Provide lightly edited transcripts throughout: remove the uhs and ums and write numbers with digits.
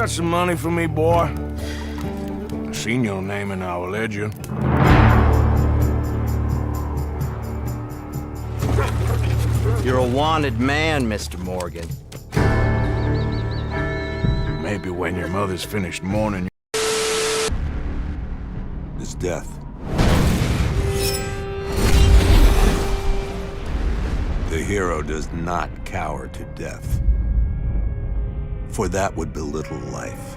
got some money for me, boy? I seen your name in our ledger. You're a wanted man, Mr. Morgan. Maybe when your mother's finished mourning is death. The hero does not cower to death, for that would belittle life.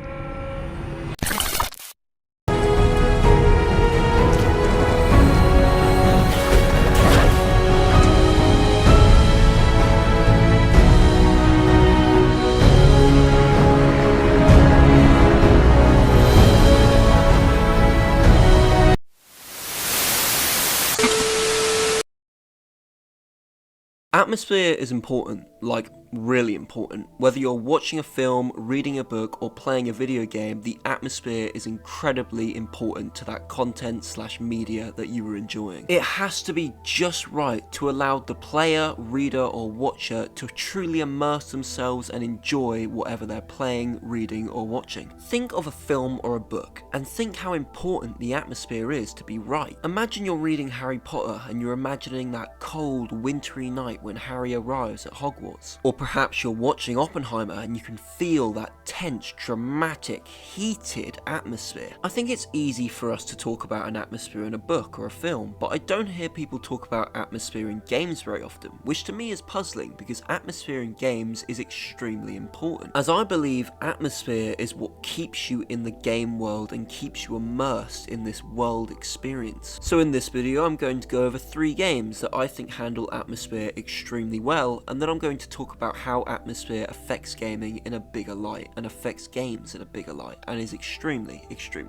Atmosphere is important, like really important. Whether you're watching a film, reading a book, or playing a video game, the atmosphere is incredibly important to that content / media that you are enjoying. It has to be just right to allow the player, reader, or watcher to truly immerse themselves and enjoy whatever they're playing, reading, or watching. Think of a film or a book, and think how important the atmosphere is to be right. Imagine you're reading Harry Potter and you're imagining that cold, wintry night when Harry arrives at Hogwarts. Or perhaps you're watching Oppenheimer and you can feel that tense, dramatic, heated atmosphere. I think it's easy for us to talk about an atmosphere in a book or a film, but I don't hear people talk about atmosphere in games very often, which to me is puzzling because atmosphere in games is extremely important. As I believe atmosphere is what keeps you in the game world and keeps you immersed in this world experience. So in this video I'm going to go over 3 games that I think handle atmosphere extremely well, and then I'm going to talk about how atmosphere affects gaming in a bigger light and affects games in a bigger light and is extremely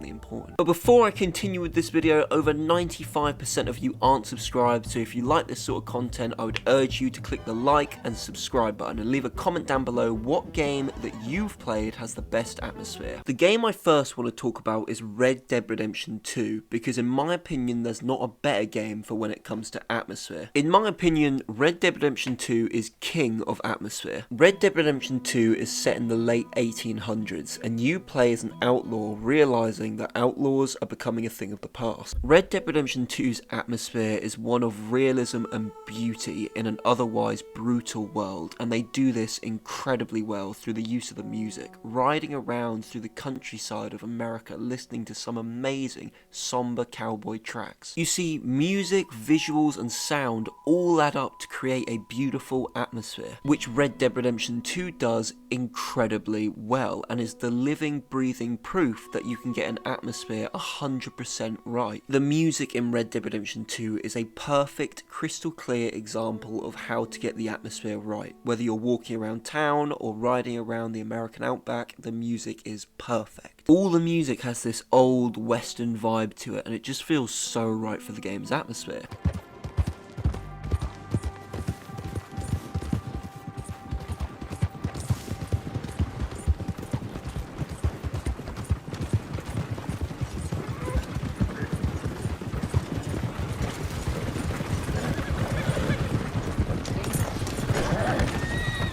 important. But before I continue with this video, over 95% of you aren't subscribed, so if you like this sort of content I would urge you to click the like and subscribe button and leave a comment down below what game that you've played has the best atmosphere. The game I first want to talk about is Red Dead Redemption 2 because in my opinion there's not a better game for when it comes to atmosphere. In my opinion, Red Dead Redemption 2 is king of atmosphere. Red Dead Redemption 2 is set in the late 1800s and you play as an outlaw realizing that outlaws are becoming a thing of the past. Red Dead Redemption 2's atmosphere is one of realism and beauty in an otherwise brutal world, and they do this incredibly well through the use of the music, riding around through the countryside of America listening to some amazing somber cowboy tracks. You see, music, visuals and sound all add up to create a beautiful atmosphere, which Red Dead Redemption 2 does incredibly well and is the living, breathing proof that you can get an atmosphere 100% right. The music in Red Dead Redemption 2 is a perfect, crystal clear example of how to get the atmosphere right. Whether you're walking around town or riding around the American outback, the music is perfect. All the music has this old western vibe to it and it just feels so right for the game's atmosphere.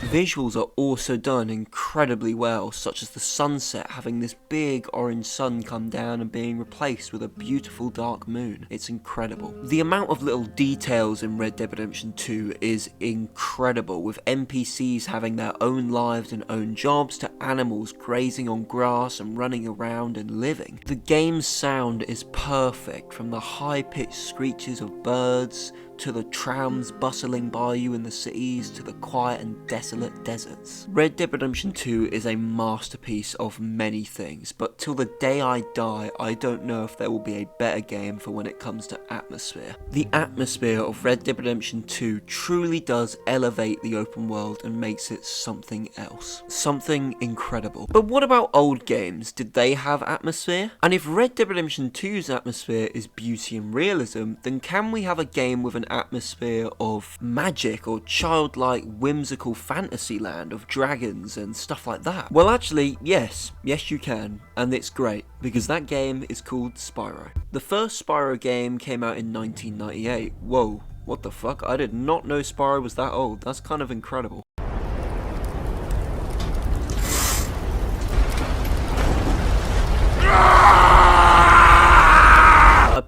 Visuals are also done incredibly well, such as the sunset having this big orange sun come down and being replaced with a beautiful dark moon. It's incredible. The amount of little details in Red Dead Redemption 2 is incredible, with NPCs having their own lives and own jobs to animals grazing on grass and running around and living. The game's sound is perfect, from the high-pitched screeches of birds to the trams bustling by you in the cities, to the quiet and desolate deserts. Red Dead Redemption 2 is a masterpiece of many things, but till the day I die, I don't know if there will be a better game for when it comes to atmosphere. The atmosphere of Red Dead Redemption 2 truly does elevate the open world and makes it something else. Something incredible. But what about old games? Did they have atmosphere? And if Red Dead Redemption 2's atmosphere is beauty and realism, then can we have a game with an atmosphere of magic or childlike whimsical fantasy land of dragons and stuff like that? Well, actually, yes you can, and it's great because that game is called Spyro. The first Spyro game came out in 1998. Whoa, what the fuck? I did not know Spyro was that old. That's kind of incredible.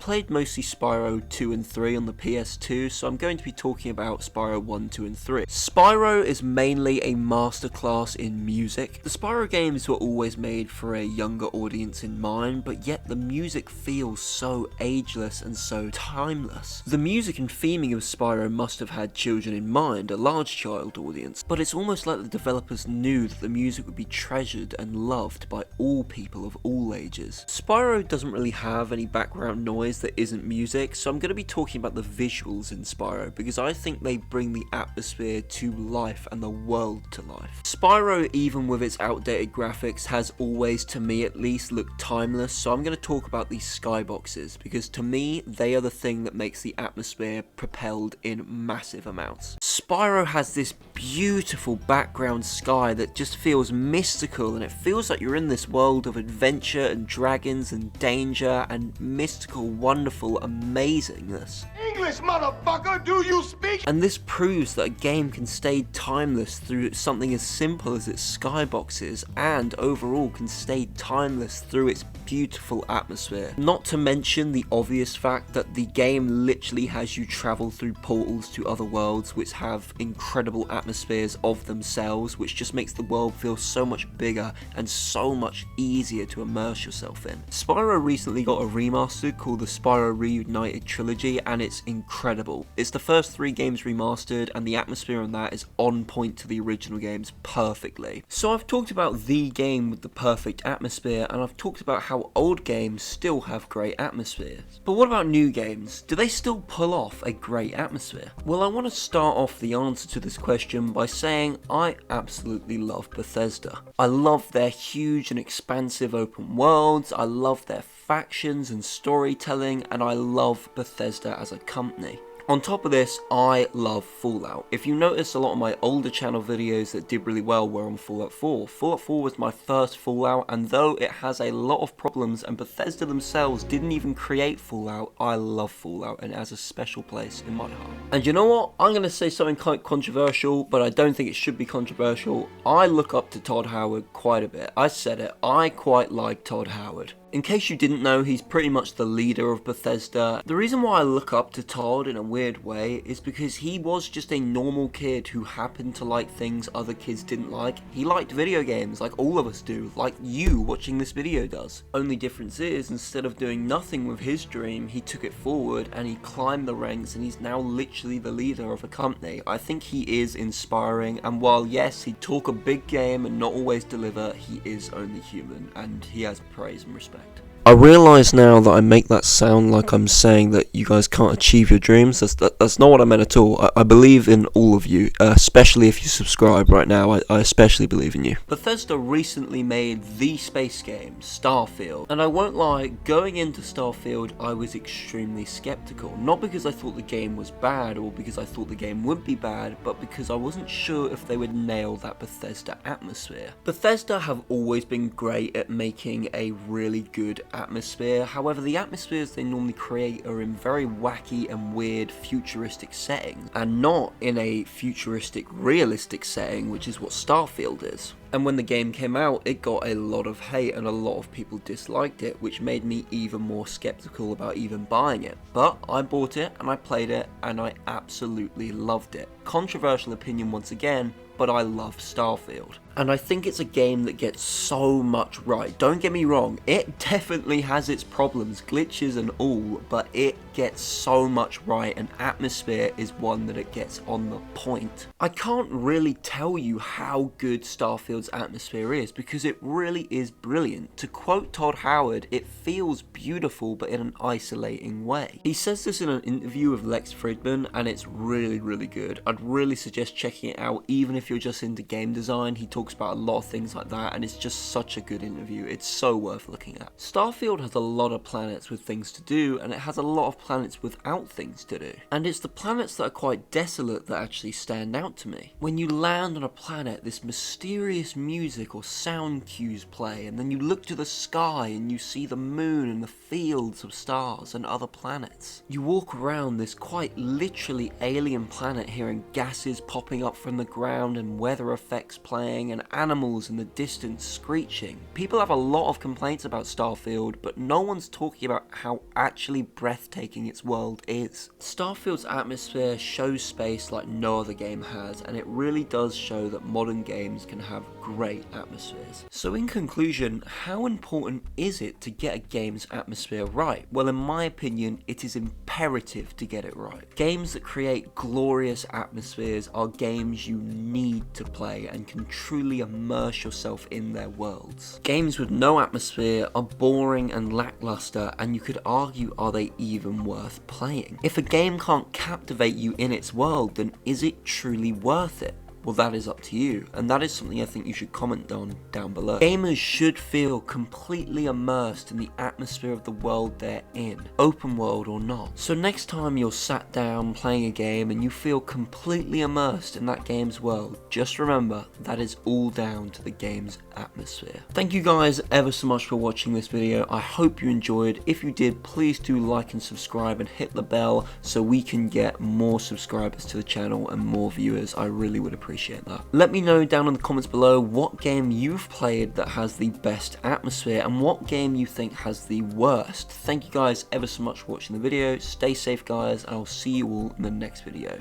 played mostly Spyro 2 and 3 on the PS2, so I'm going to be talking about Spyro 1, 2 and 3. Spyro is mainly a masterclass in music. The Spyro games were always made for a younger audience in mind, but yet the music feels so ageless and so timeless. The music and theming of Spyro must have had children in mind, a large child audience, but it's almost like the developers knew that the music would be treasured and loved by all people of all ages. Spyro doesn't really have any background noise that isn't music, so I'm going to be talking about the visuals in Spyro because I think they bring the atmosphere to life and the world to life. Spyro, even with its outdated graphics, has always, to me at least, looked timeless, so I'm going to talk about these skyboxes because to me they are the thing that makes the atmosphere propelled in massive amounts. Spyro has this beautiful background sky that just feels mystical, and it feels like you're in this world of adventure and dragons and danger and mystical, wonderful amazingness. English, motherfucker, do you speak? And this proves that a game can stay timeless through something as simple as its skyboxes, and overall can stay timeless through its beautiful atmosphere. Not to mention the obvious fact that the game literally has you travel through portals to other worlds which have incredible atmospheres of themselves, which just makes the world feel so much bigger and so much easier to immerse yourself in. Spyro recently got a remaster called the Spyro Reunited Trilogy, and it's incredible. It's the first 3 games remastered, and the atmosphere on that is on point to the original games perfectly. So I've talked about the game with the perfect atmosphere, and I've talked about how old games still have great atmospheres. But what about new games? Do they still pull off a great atmosphere? Well, I want to start off the answer to this question by saying I absolutely love Bethesda. I love their huge and expansive open worlds, I love their factions and storytelling, and I love Bethesda as a company. On top of this, I love Fallout. If you notice, a lot of my older channel videos that did really well were on Fallout 4. Fallout 4 was my first Fallout, and though it has a lot of problems and Bethesda themselves didn't even create Fallout, I love Fallout and it has a special place in my heart. And you know what? I'm going to say something quite controversial, but I don't think it should be controversial. I look up to Todd Howard quite a bit. I said it, I quite like Todd Howard. In case you didn't know, he's pretty much the leader of Bethesda. The reason why I look up to Todd in a weird way is because he was just a normal kid who happened to like things other kids didn't like. He liked video games like all of us do, like you watching this video does. Only difference is, instead of doing nothing with his dream, he took it forward and he climbed the ranks, and he's now literally the leader of a company. I think he is inspiring, and while yes, he'd talk a big game and not always deliver, he is only human and he has praise and respect. I realise now that I make that sound like I'm saying that you guys can't achieve your dreams. That's not what I meant at all. I believe in all of you, especially if you subscribe right now. I especially believe in you. Bethesda recently made the space game, Starfield, and I won't lie, going into Starfield I was extremely skeptical. Not because I thought the game was bad or because I thought the game would be bad, but because I wasn't sure if they would nail that Bethesda atmosphere. Bethesda have always been great at making a really good atmosphere. However, the atmospheres they normally create are in very wacky and weird futuristic settings, and not in a futuristic realistic setting, which is what Starfield is. And when the game came out, it got a lot of hate and a lot of people disliked it, which made me even more skeptical about even buying it. But I bought it and I played it and I absolutely loved it. Controversial opinion once again, but I love Starfield. And I think it's a game that gets so much right. Don't get me wrong, it definitely has its problems, glitches and all, but it gets so much right, and atmosphere is one that it gets on the point. I can't really tell you how good Starfield's atmosphere is because it really is brilliant. To quote Todd Howard, it feels beautiful but in an isolating way. He says this in an interview with Lex Fridman and it's really, really good. I'd really suggest checking it out even if you're just into game design. He talks about a lot of things like that and it's just such a good interview. It's so worth looking at. Starfield has a lot of planets with things to do and it has a lot of planets without things to do. And it's the planets that are quite desolate that actually stand out to me. When you land on a planet, this mysterious music or sound cues play, and then you look to the sky and you see the moon and the fields of stars and other planets. You walk around this quite literally alien planet hearing gases popping up from the ground and weather effects playing and animals in the distance screeching. People have a lot of complaints about Starfield, but no one's talking about how actually breathtaking its world is. Starfield's atmosphere shows space like no other game has, and it really does show that modern games can have great atmospheres. So in conclusion, how important is it to get a game's atmosphere right? Well, in my opinion, it is imperative to get it right. Games that create glorious atmospheres are games you need to play and can truly immerse yourself in their worlds. Games with no atmosphere are boring and lackluster, and you could argue, are they even worth playing? If a game can't captivate you in its world, then is it truly worth it? Well, that is up to you, and that is something I think you should comment on down below. Gamers should feel completely immersed in the atmosphere of the world they're in, open world or not. So next time you're sat down playing a game and you feel completely immersed in that game's world, just remember that is all down to the game's atmosphere. Thank you guys ever so much for watching this video. I hope you enjoyed. If you did, please do like and subscribe and hit the bell so we can get more subscribers to the channel and more viewers. I really would appreciate that. Let me know down in the comments below what game you've played that has the best atmosphere and what game you think has the worst. Thank you guys ever so much for watching the video. Stay safe guys, and I'll see you all in the next video.